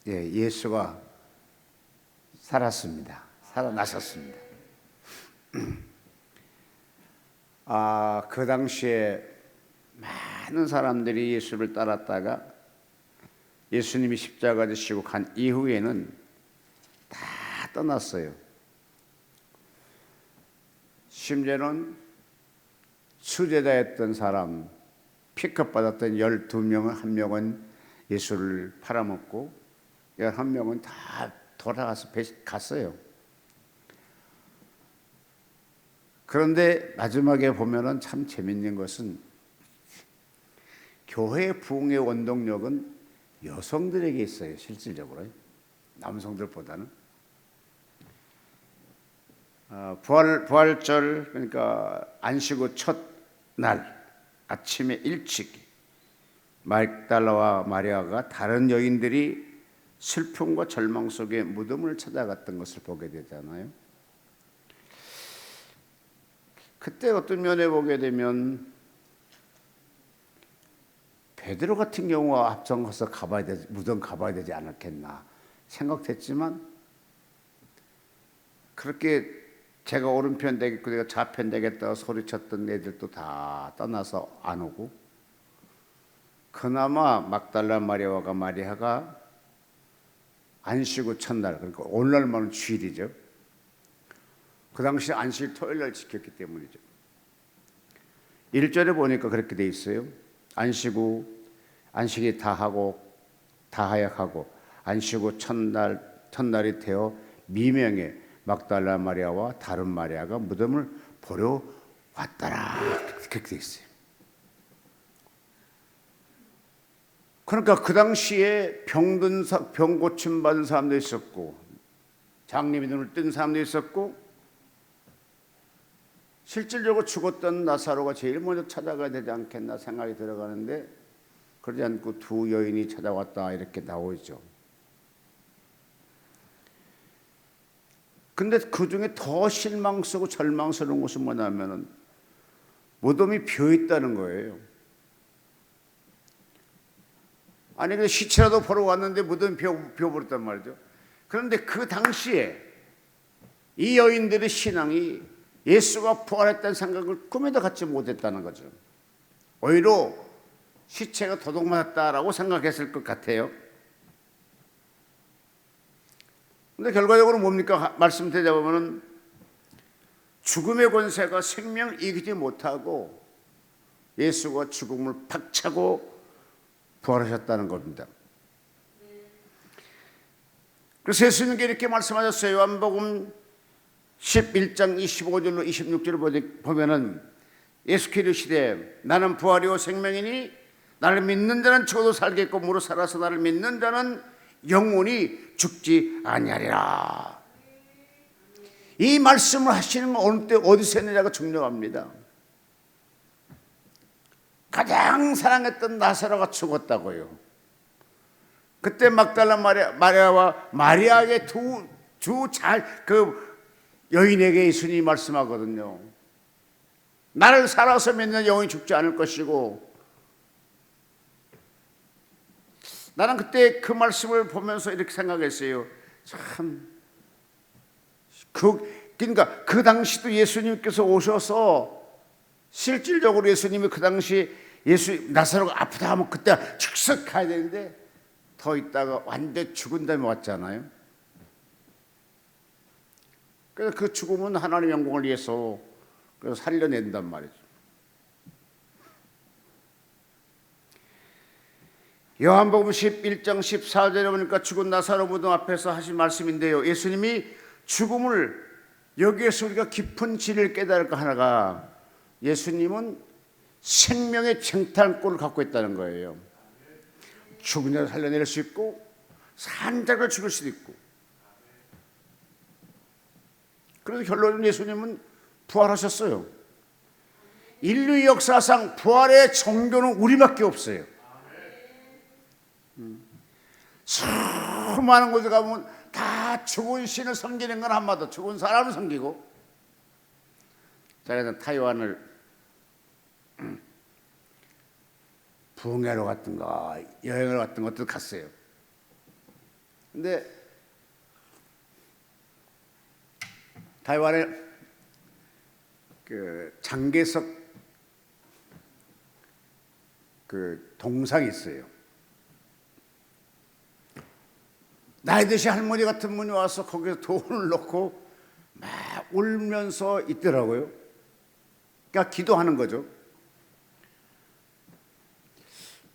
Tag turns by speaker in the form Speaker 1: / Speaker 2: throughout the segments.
Speaker 1: 예수가 살았습니다. 살아나셨습니다. 그 당시에 많은 사람들이 예수를 따랐다가 예수님이 십자가 지시고 간 이후에는 다 떠났어요. 심지어는 수제자였던 사람, 피크 받았던 12명, 한 명은 예수를 팔아먹고 11명은 다 돌아가서 갔어요. 그런데 마지막에 보면은 참 재밌는 것은 교회 부흥의 원동력은 여성들에게 있어요. 실질적으로 남성들보다는. 부활절, 그러니까 안식 후 첫날 아침에 일찍 막달라와 마리아가 다른 여인들이 슬픔과 절망 속에 무덤을 찾아갔던 것을 보게 되잖아요. 그때 어떤 면에 보게 되면 베드로 같은 경우가 앞장서서 무덤 가봐야 되지 않았겠나 생각됐지만, 그렇게 제가 오른편 되겠고 내가 좌편 되겠다고 소리쳤던 애들도 다 떠나서 안 오고, 그나마 막달라 마리아가 안식 후 첫날, 그러니까 오늘날만은 주일이죠. 그 당시 안식 토요일날 지켰기 때문이죠. 1절에 보니까 그렇게 돼 있어요. 안식 후 안식이 다하약하고 안식 후 첫날이 되어 미명에 막달라 마리아와 다른 마리아가 무덤을 보러 왔더라. 그렇게 돼 있어요. 그러니까 그 당시에 병 고침 받은 사람도 있었고, 장님이 눈을 뜬 사람도 있었고, 실질적으로 죽었던 나사로가 제일 먼저 찾아가야 되지 않겠나 생각이 들어가는데, 그러지 않고 두 여인이 찾아왔다 이렇게 나오죠. 근데 그 중에 더 실망스럽고 절망스러운 것은 뭐냐면은 무덤이 비어 있다는 거예요. 아니, 그 시체라도 보러 왔는데 무덤이 비어버렸단 말이죠. 그런데 그 당시에 이 여인들의 신앙이 예수가 부활했다는 생각을 꿈에도 갖지 못했다는 거죠. 오히려 시체가 도둑맞았다라고 생각했을 것 같아요. 근데 결과적으로 뭡니까? 말씀드리자면은 죽음의 권세가 생명을 이기지 못하고 예수가 죽음을 박차고 부활하셨다는 겁니다. 그래서 예수님께 이렇게 말씀하셨어요. 요한복음 11장 25절로 26절을 보면은 예수께서 이르시되 나는 부활이요 생명이니 나를 믿는 자는 죽어도 살겠고 무릇 살아서 나를 믿는 자는 영원히 죽지 아니하리라. 이 말씀을 하시는 건 어느 때 어디서 했느냐가 중요합니다. 가장 사랑했던 나사로가 죽었다고요. 그때 막달라 마리아와 마리아의 그 여인에게 예수님이 말씀하거든요. 나를 살아서 믿는 영혼이 죽지 않을 것이고, 나는 그때 그 말씀을 보면서 이렇게 생각했어요. 참, 그러니까 그 당시도 예수님께서 오셔서 실질적으로 예수님이 그 당시 나사로가 아프다 하면 그때 즉석 가야 되는데 더 있다가 완전 죽은 다음에 왔잖아요. 그래서 그 죽음은 하나님의 영광을 위해서 그래서 살려낸단 말이죠. 요한복음 11장 14절에 보니까 죽은 나사로 무덤 앞에서 하신 말씀인데요. 예수님이 죽음을, 여기에서 우리가 깊은 진리를 깨달을 거 하나가, 예수님은 생명의 쟁탈권을 갖고 있다는 거예요. 죽은 자를 살려낼 수 있고 산 자를 죽일 수도 있고. 그래서 결론은 예수님은 부활하셨어요. 인류 역사상 부활의 정교는 우리밖에 없어요. 수많은 곳에 가보면 다 죽은 신을 섬기는 건 한마디로 죽은 사람을 섬기고, 제가 타이완을 부흥회로 갔던가 여행을 갔던 것도 갔어요. 근데 타이완에 그 장개석 그 동상이 있어요. 나이 드신 할머니 같은 분이 와서 거기서 돈을 넣고 막 울면서 있더라고요. 그러니까 기도하는 거죠.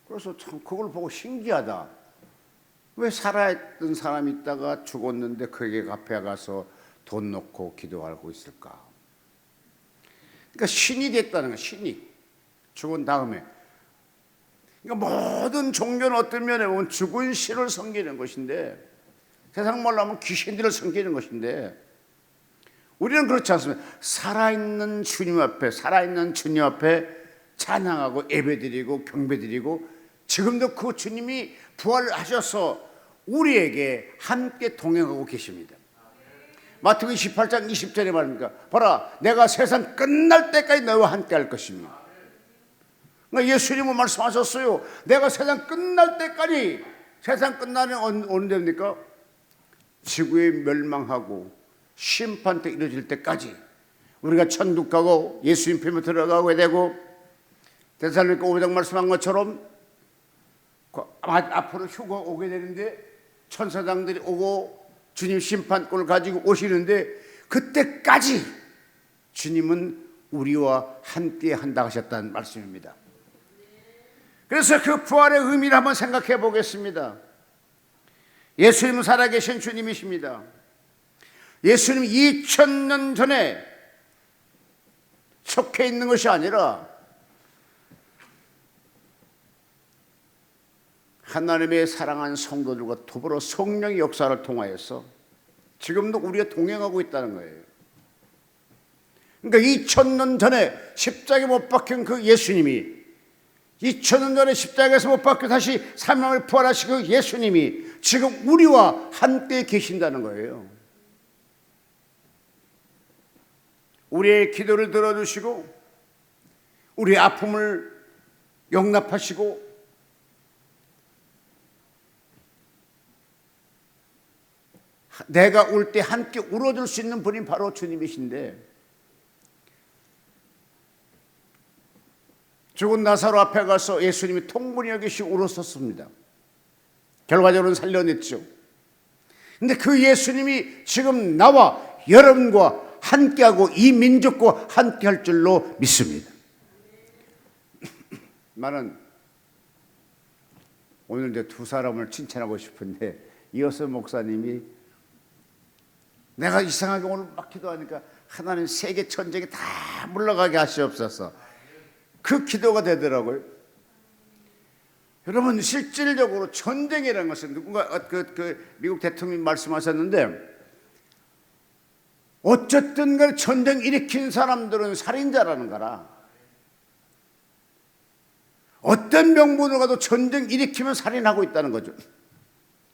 Speaker 1: 그래서 참 그걸 보고 신기하다. 왜 살아있던 사람이 있다가 죽었는데 그에게 앞에 가서 돈 넣고 기도하고 있을까? 그러니까 신이 됐다는 거야. 신이 죽은 다음에. 그러니까 모든 종교는 어떤 면에 보면 죽은 신을 섬기는 것인데, 세상 말로 하면 귀신들을 섬기는 것인데, 우리는 그렇지 않습니다. 살아있는 주님 앞에, 살아있는 주님 앞에 찬양하고 예배드리고 경배드리고, 지금도 그 주님이 부활하셔서 우리에게 함께 동행하고 계십니다. 마태복음 28장 20절에 말입니다. 보라, 내가 세상 끝날 때까지 너와 함께 할 것입니다. 그러니까 예수님은 말씀하셨어요. 내가 세상 끝날 때까지. 세상 끝나는 언제입니까? 지구에 멸망하고 심판 때 이루어질 때까지 우리가 천국 가고 예수님 품에 들어가게 되고, 데살로니가 5장 말씀한 것처럼 앞으로 휴가 오게 되는데 천사장들이 오고 주님 심판권을 가지고 오시는데, 그때까지 주님은 우리와 함께 한다 하셨다는 말씀입니다. 그래서 그 부활의 의미를 한번 생각해 보겠습니다. 예수님은 살아계신 주님이십니다. 예수님이 2000년 전에 속해 있는 것이 아니라 하나님의 사랑한 성도들과 더불어 성령의 역사를 통하여서 지금도 우리가 동행하고 있다는 거예요. 그러니까 2000년 전에 십자가에 못 박힌 그 예수님이, 2000년 전에 십자가에서 못 박혀 다시 사명을 부활하신 그 예수님이 지금 우리와 함께 계신다는 거예요. 우리의 기도를 들어주시고 우리의 아픔을 용납하시고 내가 울 때 함께 울어줄 수 있는 분이 바로 주님이신데, 죽은 나사로 앞에 가서 예수님이 통분히 여기시 울었었습니다. 결과적으로는 살려냈죠. 근데 그 예수님이 지금 나와 여러분과 함께하고 이 민족과 함께할 줄로 믿습니다. 나는 오늘 이제 두 사람을 칭찬하고 싶은데, 이어서 목사님이 내가 이상하게 오늘 막 기도하니까 하나님 세계 전쟁에 다 물러가게 하시옵소서, 그 기도가 되더라고요. 여러분, 실질적으로 전쟁이라는 것은 누군가 미국 대통령이 말씀하셨는데, 어쨌든 간에 전쟁 일으킨 사람들은 살인자라는 거라. 어떤 명분으로 가도 전쟁 일으키면 살인하고 있다는 거죠.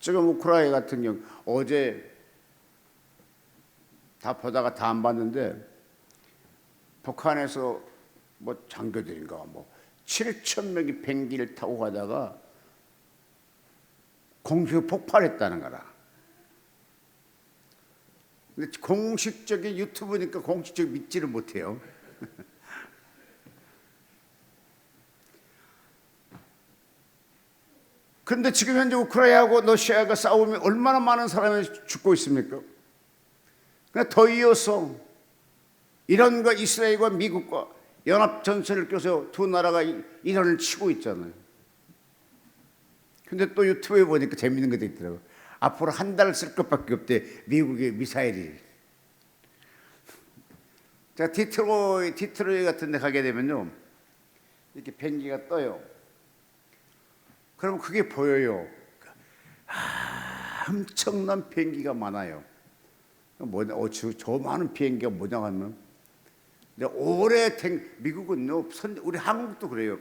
Speaker 1: 지금 우크라이나 같은 경우 어제 다 보다가 다 안 봤는데, 북한에서 뭐 장교들인가 7,000명이 비행기를 타고 가다가 공중에 폭발했다는 거라. 근데 공식적인 유튜브니까 공식적으로 믿지를 못해요. 그런데 지금 현재 우크라이나하고 러시아가 싸우면 얼마나 많은 사람이 죽고 있습니까? 더 이어서 이란과 이스라엘과 미국과 연합전선을 껴서 두 나라가 이란을 치고 있잖아요. 근데 또 유튜브에 보니까 재밌는 것도 있더라고요. 앞으로 한 달 쓸 것밖에 없대, 미국의 미사일이. 제가 디트로이 같은 데 가게 되면요, 이렇게 비행기가 떠요. 그럼 그게 보여요. 엄청난 비행기가 많아요. 저 많은 비행기가 뭐냐 하면, 올해 미국은요, 우리 한국도 그래요.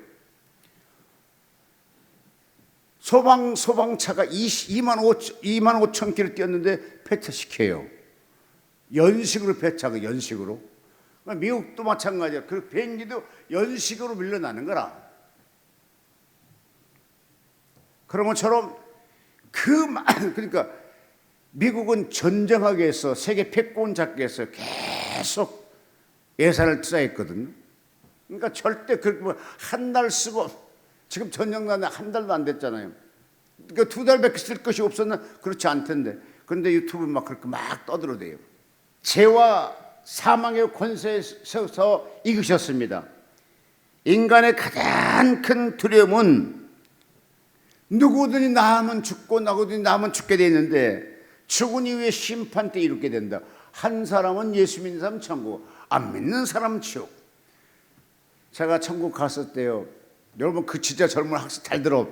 Speaker 1: 소방차가 2만 5천 킬로 뛰었는데 폐차시켜요. 연식으로 폐차가, 연식으로. 미국도 마찬가지야. 그 비행기도 연식으로 밀려나는 거라. 그런 것처럼 그러니까 미국은 전쟁하기 위해서 세계 패권 잡기 위해서 계속 예산을 투자했거든요. 그러니까 절대 그렇게 한 달 쓰고, 지금 전쟁 나는데 한 달도 안 됐잖아요. 그러니까 두 달밖에 쓸 것이 없었나? 그렇지 않던데. 그런데 유튜브 막 그렇게 막 떠들어대요. 죄와 사망의 권세에 서서 이기셨습니다. 인간의 가장 큰 두려움은 누구든지 나하면 죽고 누구든지 나하면 죽게 돼 있는데, 죽은 이후에 심판 때 이렇게 된다. 한 사람은 예수 믿는 사람 천국, 안 믿는 사람 지옥. 제가 천국 갔을 때요, 여러분 그 진짜 젊은 학생 잘 들어.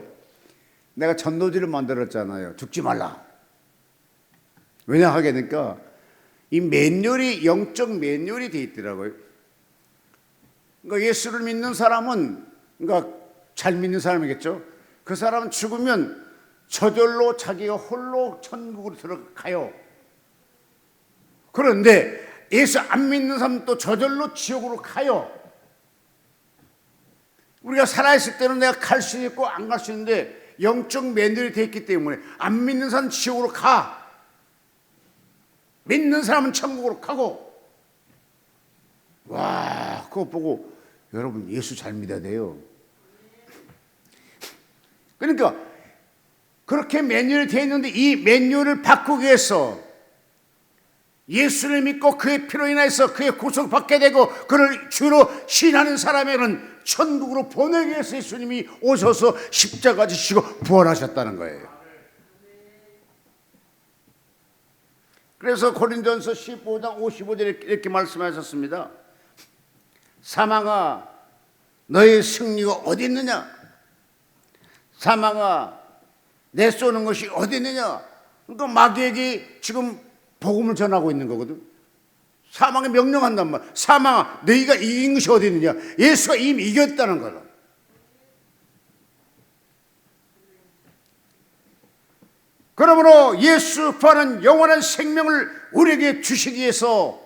Speaker 1: 내가 전도지를 만들었잖아요. 죽지 말라. 왜냐 하게 되니까 이 매뉴얼이, 영적 매뉴얼이 돼 있더라고요. 그러니까 예수를 믿는 사람은, 그러니까 잘 믿는 사람이겠죠. 그 사람은 죽으면 저절로 자기가 홀로 천국으로 들어가요. 그런데 예수 안 믿는 사람은 또 저절로 지옥으로 가요. 우리가 살아있을 때는 내가 갈 수 있고 안 갈 수 있는데, 영적 매뉴얼이 되어 있기 때문에 안 믿는 사람은 지옥으로 가, 믿는 사람은 천국으로 가고. 와, 그거 보고 여러분 예수 잘 믿어야 돼요. 그러니까 그렇게 매뉴얼이 되어 있는데, 이 매뉴얼을 바꾸기 위해서 예수를 믿고 그의 피로 인해서 그의 구속받게 되고 그를 주로 신하는 사람에게는 천국으로 보내기 위해서 예수님이 오셔서 십자가 지시고 부활하셨다는 거예요. 그래서 고린도전서 15장 55절에 이렇게 말씀하셨습니다. 사망아, 너의 승리가 어디 있느냐? 사망아, 내 쏘는 것이 어디 있느냐? 그러니까 마귀에게 지금 복음을 전하고 있는 거거든. 사망에 명령한단 말이야. 사망아, 너희가 이긴 것이 어디 있느냐? 예수가 이미 이겼다는 거다. 그러므로 예수 부활은 영원한 생명을 우리에게 주시기 위해서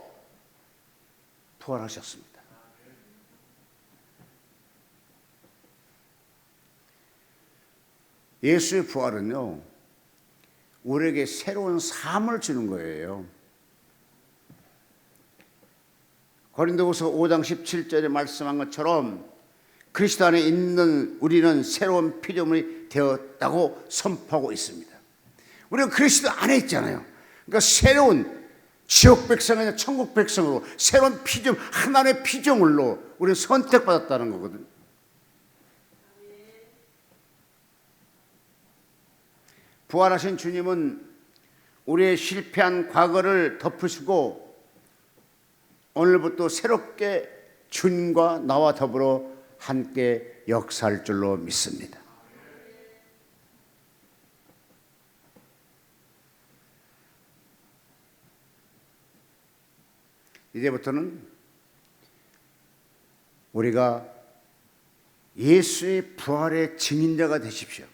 Speaker 1: 부활하셨습니다. 예수의 부활은요, 우리에게 새로운 삶을 주는 거예요. 고린도후서 5장 17절에 말씀한 것처럼 그리스도 안에 있는 우리는 새로운 피조물이 되었다고 선포하고 있습니다. 우리가 그리스도 안에 있잖아요. 그러니까 새로운 지옥 백성이 아니라 천국 백성으로, 새로운 피조물, 하나님의 피조물로 우리는 선택받았다는 거거든요. 부활하신 주님은 우리의 실패한 과거를 덮으시고 오늘부터 새롭게 주님과 나와 더불어 함께 역사할 줄로 믿습니다. 이제부터는 우리가 예수의 부활의 증인자가 되십시오.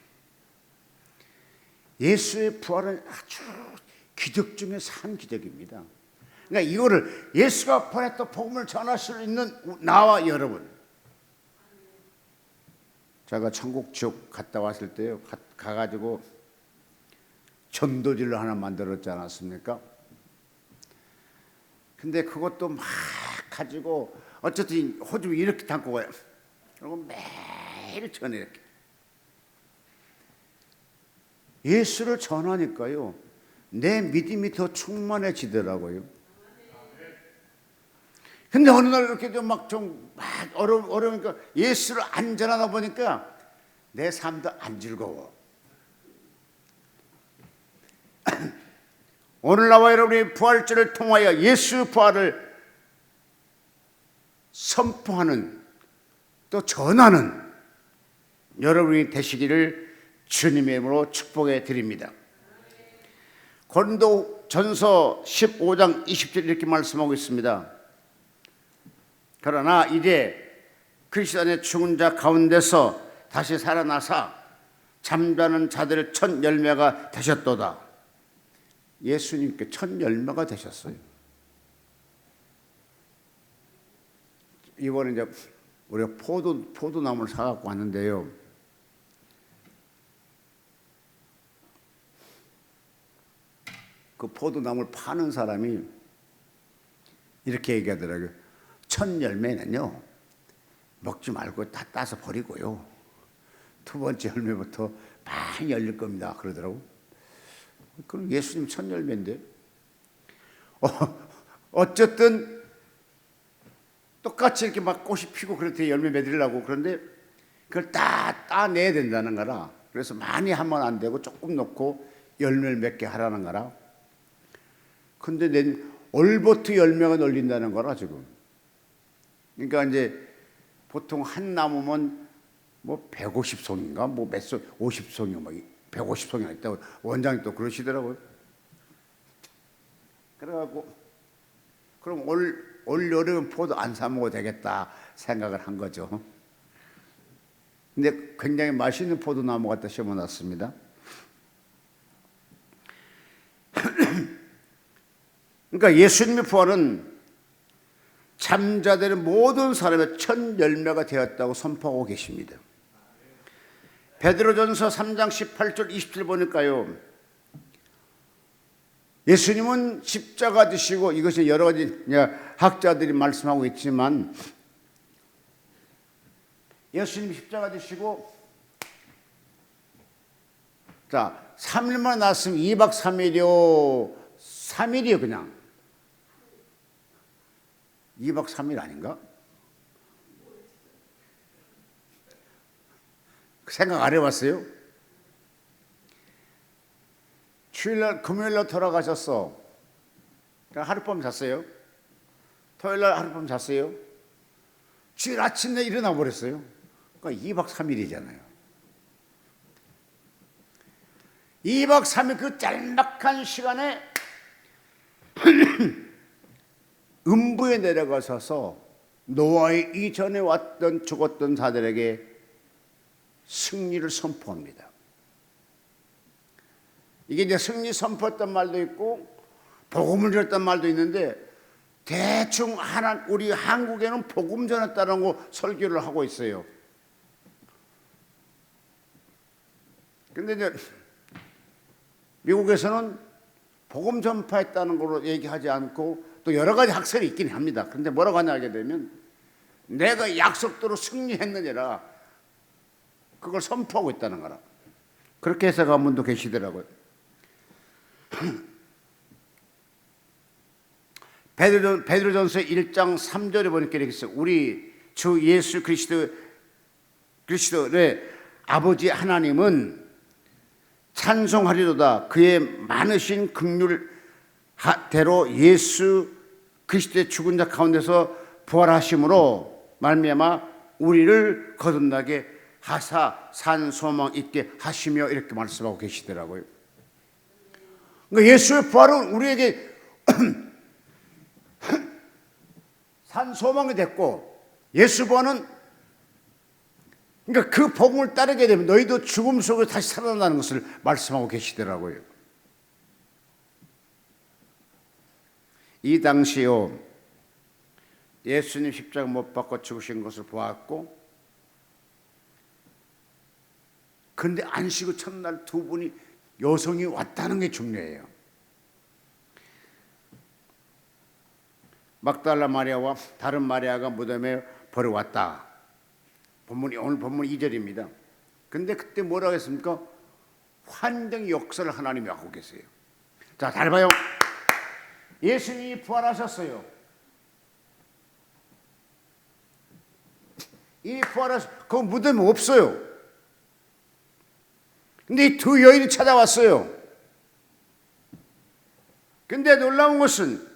Speaker 1: 예수의 부활은 아주 기적 중에서 한 기적입니다. 그러니까 이거를 예수가 부활했다 복음을 전할 수 있는 나와 여러분. 제가 천국 지옥 갔다 왔을 때요, 가가지고 전도지를 하나 만들었지 않았습니까? 근데 그것도 막 가지고 어쨌든 호주 이렇게 담고 가요. 그리고 매일 전해 이렇게. 예수를 전하니까요, 내 믿음이 더 충만해지더라고요. 근데 어느 날 이렇게 막 어려우니까 예수를 안 전하다 보니까 내 삶도 안 즐거워. 오늘 나와 여러분의 부활절을 통하여 예수 부활을 선포하는, 또 전하는 여러분이 되시기를 주님의 이름으로 축복해 드립니다. 고린도전서 15장 20절 이렇게 말씀하고 있습니다. 그러나 이제 그리스도 안에 죽은 자 가운데서 다시 살아나사 잠자는 자들의 첫 열매가 되셨도다. 예수님께 첫 열매가 되셨어요. 이번에 이제 우리가 포도나무를 사갖고 왔는데요, 그 포도나무를 파는 사람이 이렇게 얘기하더라고요. 첫 열매는요, 먹지 말고 다 따서 버리고요, 두 번째 열매부터 많이 열릴 겁니다, 그러더라고. 그럼 예수님 첫 열매인데. 어쨌든 똑같이 이렇게 막 꽃이 피고 그렇게 열매 맺으려고, 그런데 그걸 따내야 된다는 거라. 그래서 많이 하면 안 되고 조금 넣고 열매를 맺게 하라는 거라. 근데 올부터 열매가 열린다는 거라 지금. 그러니까 이제 보통 한 나무면 뭐 150송인가 뭐 몇 송, 50송이 막 150송이 있다고 원장이 또 그러시더라고요. 그래갖고 그럼 올 여름 포도 안 사 먹어도 되겠다 생각을 한 거죠. 근데 굉장히 맛있는 포도나무 갖다 심어놨습니다. 그러니까 예수님의 부활은 잠자되는 모든 사람의 첫 열매가 되었다고 선포하고 계십니다. 베드로전서 3장 18절 20절 보니까요, 예수님은 십자가 지시고, 이것이 여러 가지 학자들이 말씀하고 있지만, 예수님이 십자가 지시고, 자, 3일만 났으면 2박 3일이요, 3일이요, 그냥 2박 3일 아닌가? 생각 안 해봤어요? 주일날, 금요일날 돌아가셨어. 하룻밤 잤어요. 토요일날 하룻밤 잤어요. 주일 아침에 일어나 버렸어요. 그러니까 2박 3일이잖아요. 2박 3일 그 짤막한 시간에 음부에 내려가셔서 노아의 이전에 왔던 죽었던 자들에게 승리를 선포합니다. 이게 이제 승리 선포했던 말도 있고 복음을 전했던 말도 있는데, 대충 우리 한국에는 복음 전했다는 설교를 하고 있어요. 근데 이제 미국에서는 복음 전파했다는 걸로 얘기하지 않고 또 여러 가지 학설이 있긴 합니다. 그런데 뭐라고 하냐 하게 되면, 내가 약속대로 승리했느니라 그걸 선포하고 있다는 거라. 그렇게 해석한 분도 계시더라고요. 베드로전서 1장 3절에 보니까 이렇게 있어요. 우리 주 예수 그리스도의 아버지 하나님은 찬송하리로다. 그의 많으신 긍휼대로 예수 그리스도의 죽은 자 가운데서 부활하심으로 말미암아 우리를 거듭나게 하사 산 소망 있게 하시며, 이렇게 말씀하고 계시더라고요. 그러니까 예수의 부활은 우리에게 산 소망이 됐고, 예수 부활은, 그러니까 그 복음을 따르게 되면 너희도 죽음 속에 다시 살아난다는 것을 말씀하고 계시더라고요. 이 당시요, 예수님 십자가 못 박고 죽으신 것을 보았고, 그런데 안식 첫날 두 분이 여성이 왔다는 게 중요해요. 막달라 마리아와 다른 마리아가 무덤에 버려왔다. 오늘 본문 2절입니다. 근데 그때 뭐라고 했습니까? 환경 역사를 하나님이 하고 계세요. 자, 잘 봐요. 예수님이 부활하셨어요. 이 그 무덤에 없어요. 근데 이 두 여인이 찾아왔어요. 근데 놀라운 것은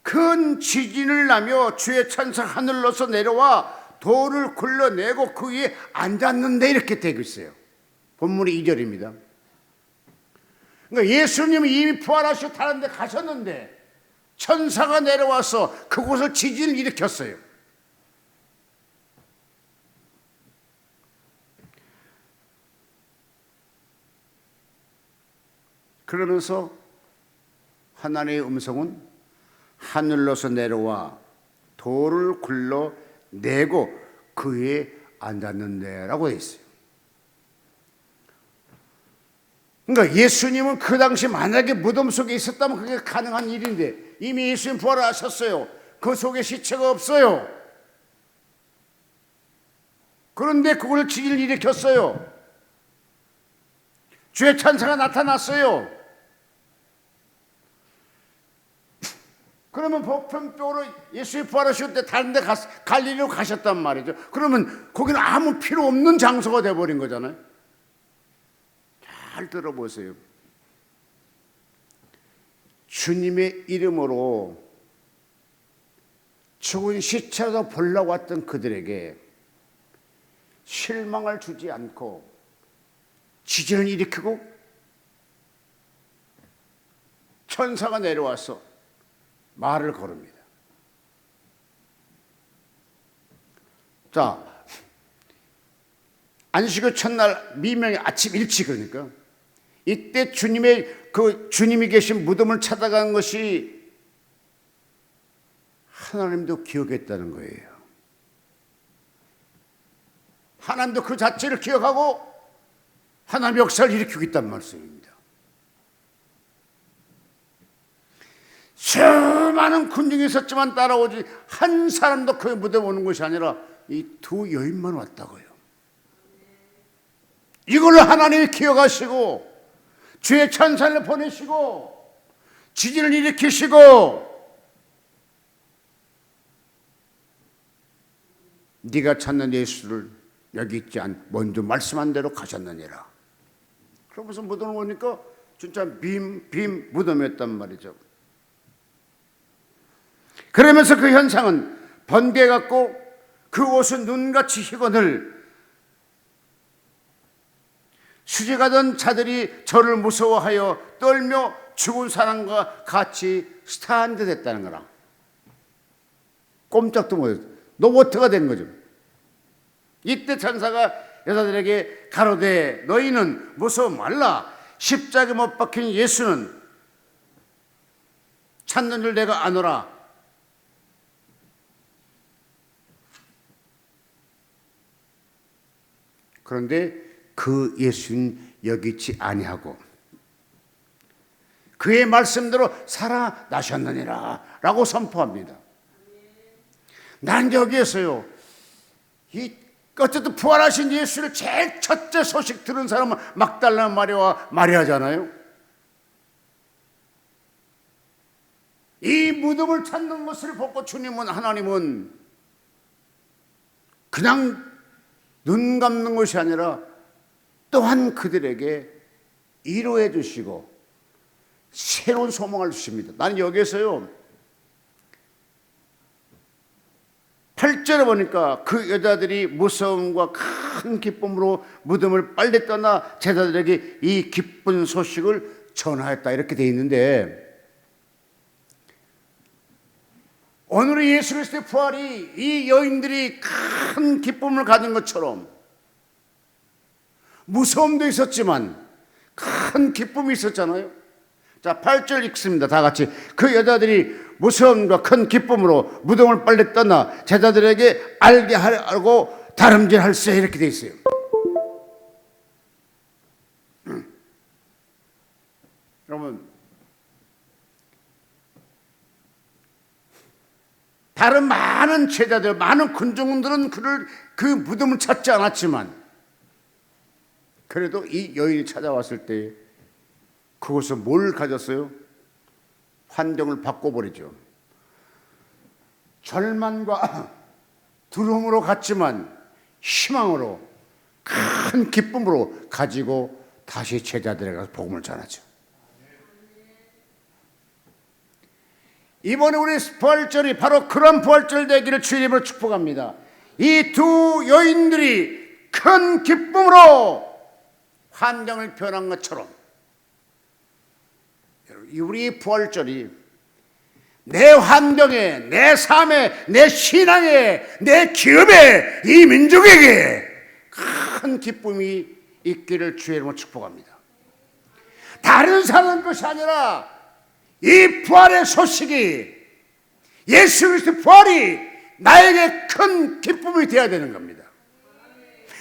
Speaker 1: 큰 지진을 나며 주의 천사가 하늘로서 내려와 돌을 굴러내고 그 위에 앉았는데, 이렇게 되고 있어요. 본문이 2절입니다. 그러니까 예수님이 이미 부활하시고 다른 데 가셨는데 천사가 내려와서 그곳을 지진을 일으켰어요. 그러면서 하나님의 음성은 하늘로서 내려와 돌을 굴러내고 그 위에 앉았는데 라고 되어 있어요. 그러니까 예수님은 그 당시 만약에 무덤 속에 있었다면 그게 가능한 일인데 이미 예수님 부활하셨어요. 그 속에 시체가 없어요. 그런데 그걸 기적을 일으켰어요. 주의 천사가 나타났어요. 그러면 보편적으로 예수님 부활하실 때 다른 데 갈릴리로 가셨단 말이죠. 그러면 거기는 아무 필요 없는 장소가 돼버린 거잖아요. 잘 들어보세요. 주님의 이름으로 죽은 시체라도 보려고 왔던 그들에게 실망을 주지 않고 지진을 일으키고 천사가 내려와서 말을 걸읍니다. 자, 안식일 첫날 미명의 아침 일찍, 그러니까 이때 주님이 계신 무덤을 찾아간 것이 하나님도 기억했다는 거예요. 하나님도 그 자체를 기억하고 하나님의 역사를 일으키고 있다는 말씀입니다. 수많은 군중이 있었지만 따라오지 한 사람도 그 무덤에 오는 것이 아니라 이 두 여인만 왔다고요. 이걸로 하나님이 기억하시고 주의 천사를 보내시고 지진을 일으키시고 네가 찾는 예수를 여기 있지 않 먼저 말씀한 대로 가셨느니라. 그러면서 무덤을 오니까 진짜 빈 무덤이었단 말이죠. 그러면서 그 현상은 번개 같고 그 옷은 눈같이 희건을 수지가던 자들이 저를 무서워하여 떨며 죽은 사람과 같이 스탠드 됐다는 거라. 꼼짝도 못했어. 로봇가 된 거죠. 이때 천사가 여자들에게 가로되 너희는 무서워 말라. 십자가에 못 박힌 예수는 찾는 줄 내가 아노라. 그런데 그 예수는 여기 있지 아니하고 그의 말씀대로 살아나셨느니라 라고 선포합니다. 난 여기에서요, 어쨌든 부활하신 예수를 제일 첫째 소식 들은 사람은 막달라 마리아와 마리아잖아요. 이 무덤을 찾는 것을 보고 하나님은 그냥 눈 감는 것이 아니라 또한 그들에게 위로해 주시고 새로운 소망을 주십니다. 나는 여기에서요 8절에 보니까 그 여자들이 무서움과 큰 기쁨으로 무덤을 빨리 떠나 제자들에게 이 기쁜 소식을 전하였다 이렇게 되어 있는데, 오늘의 예수 그리스도의 부활이 이 여인들이 큰 기쁨을 가진 것처럼 무서움도 있었지만 큰 기쁨이 있었잖아요. 자, 8절 읽습니다. 다 같이. 그 여자들이 무서움과 큰 기쁨으로 무덤을 빨리 떠나 제자들에게 알게 하려고 다름질할세 이렇게 돼 있어요. 여러분, 다른 많은 제자들, 많은 군중들은 그 무덤을 찾지 않았지만 그래도 이 여인이 찾아왔을 때 그것을 뭘 가졌어요? 환경을 바꿔버리죠. 절망과 두려움으로 갔지만 희망으로 큰 기쁨으로 가지고 다시 제자들에게 가서 복음을 전하죠. 이번에 우리 부활절이 바로 그런 부활절 되기를 주의 이름으로 축복합니다. 이 두 여인들이 큰 기쁨으로 환경을 변한 것처럼 우리 부활절이 내 환경에, 내 삶에, 내 신앙에, 내 기업에, 이 민족에게 큰 기쁨이 있기를 주의 이름으로 축복합니다. 다른 사는 것이 아니라 이 부활의 소식이, 예수 그리스도의 부활이 나에게 큰 기쁨이 되어야 되는 겁니다.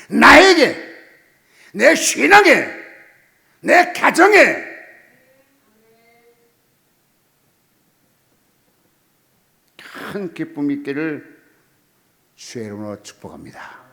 Speaker 1: 나에게, 내 신앙에, 내 가정에 큰 기쁨이 있기를 주의 이름으로 축복합니다.